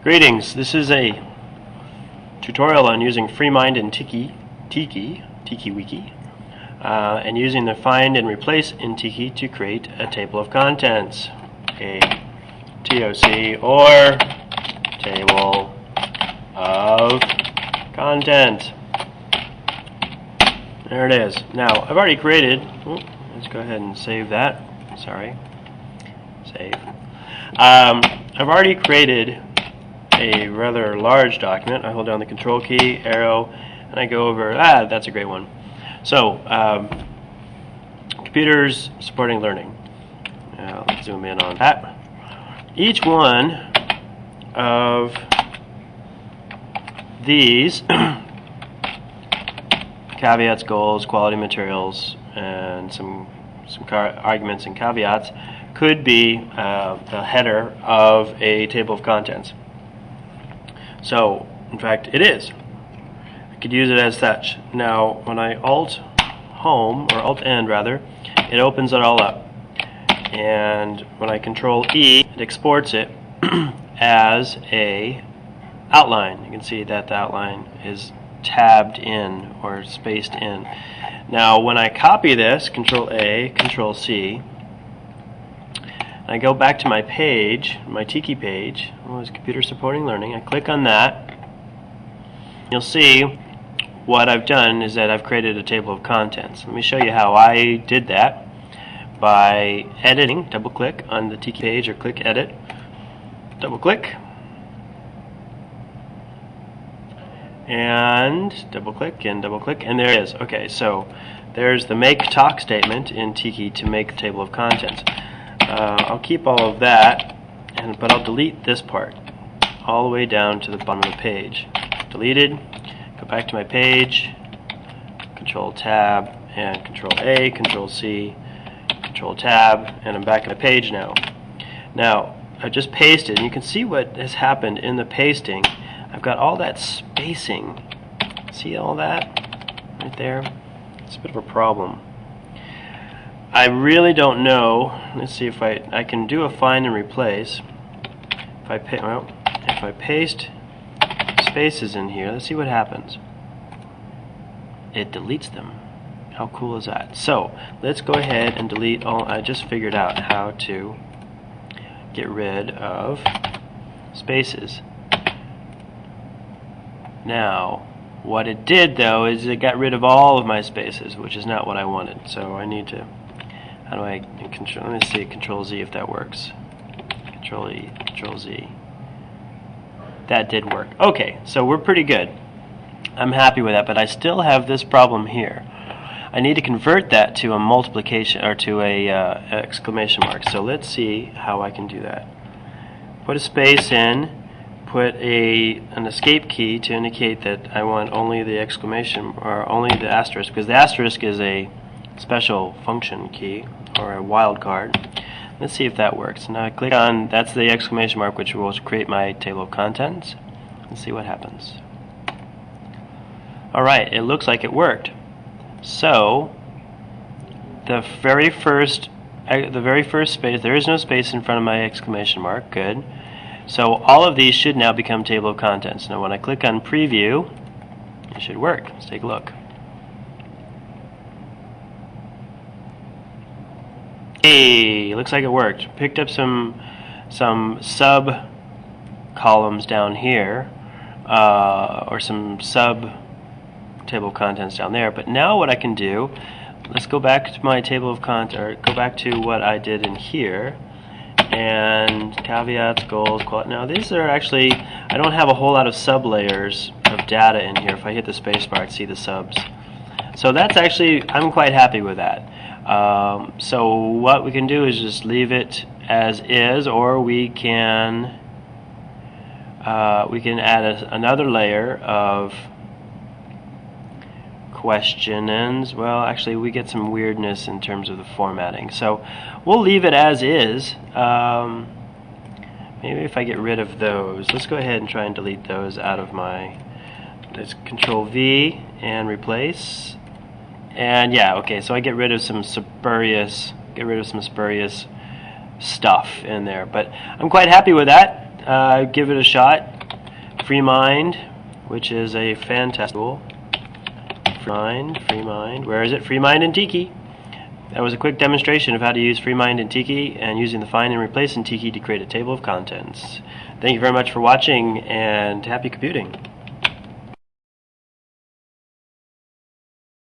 Greetings, this is a tutorial on using Freemind and Tiki Wiki, and using the find and replace in Tiki to create a table of contents, a TOC or table of content. There it is. Now I've already created, let's go ahead and save that, save. I've already created a rather large document. I hold down the control key, arrow, and I go over, that's a great one. So, computers supporting learning. Let's zoom in on that. Each one of these caveats, goals, quality materials, and some arguments and caveats could be the header of a table of contents. So, in fact, it is. I could use it as such. Now, when I Alt-Home, or Alt-End rather, it opens it all up. And when I Control-E, it exports it as a outline. You can see that the outline is tabbed in, or spaced in. Now, when I copy this, Control-A, Control-C, I go back to my page, my Tiki page, it's computer supporting learning. I click on that. You'll see what I've done is that I've created a table of contents. Let me show you how I did that by editing. Double click on the Tiki page or click edit. Double click. And double click and double click, and there it is. Okay, so there's the make talk statement in Tiki to make the table of contents. I'll keep all of that, but I'll delete this part all the way down to the bottom of the page. Deleted. Go back to my page, Control Tab and Control A, Control C, Control Tab, and I'm back at my page now. Now I just pasted, and you can see what has happened in the pasting. I've got all that spacing. See all that right there? It's a bit of a problem. I really don't know. Let's see if I can do a find and replace. If I paste spaces in here, let's see what happens. It deletes them. How cool is that? So let's go ahead and delete all. I just figured out how to get rid of spaces. Now, what it did though is it got rid of all of my spaces, which is not what I wanted. So I need to. How do I control? Let me see. Control Z if that works. Control E. Control Z. That did work. Okay, so we're pretty good. I'm happy with that, but I still have this problem here. I need to convert that to a multiplication or to a exclamation mark. So let's see how I can do that. Put a space in. Put an escape key to indicate that I want only the exclamation or only the asterisk, because the asterisk is a special function key or a wildcard. Let's see if that works. Now I click on, that's the exclamation mark, which will create my table of contents. Let's see what happens. Alright, it looks like it worked. So the very first space, there is no space in front of my exclamation mark. Good. So all of these should now become table of contents. Now when I click on preview, it should work. Let's take a look. Hey, looks like it worked. Picked up some sub columns down here, or some sub table of contents down there. But now what I can do, let's go back to my table of contents, or go back to what I did in here, and caveats, goals, quality. Now these are actually, I don't have a whole lot of sub layers of data in here. If I hit the spacebar, I'd see the subs. So that's actually, I'm quite happy with that. So what we can do is just leave it as is, or we can add another layer of questions. Well, actually we get some weirdness in terms of the formatting. So we'll leave it as is. Maybe if I get rid of those, let's go ahead and try and delete those out of my, let's Control V and replace. And yeah, okay, so I get rid of some spurious stuff in there. But I'm quite happy with that. Give it a shot. Freemind, which is a fantastic tool. Freemind, where is it? Freemind and Tiki. That was a quick demonstration of how to use Freemind and Tiki and using the find and replace in Tiki to create a table of contents. Thank you very much for watching, and happy computing.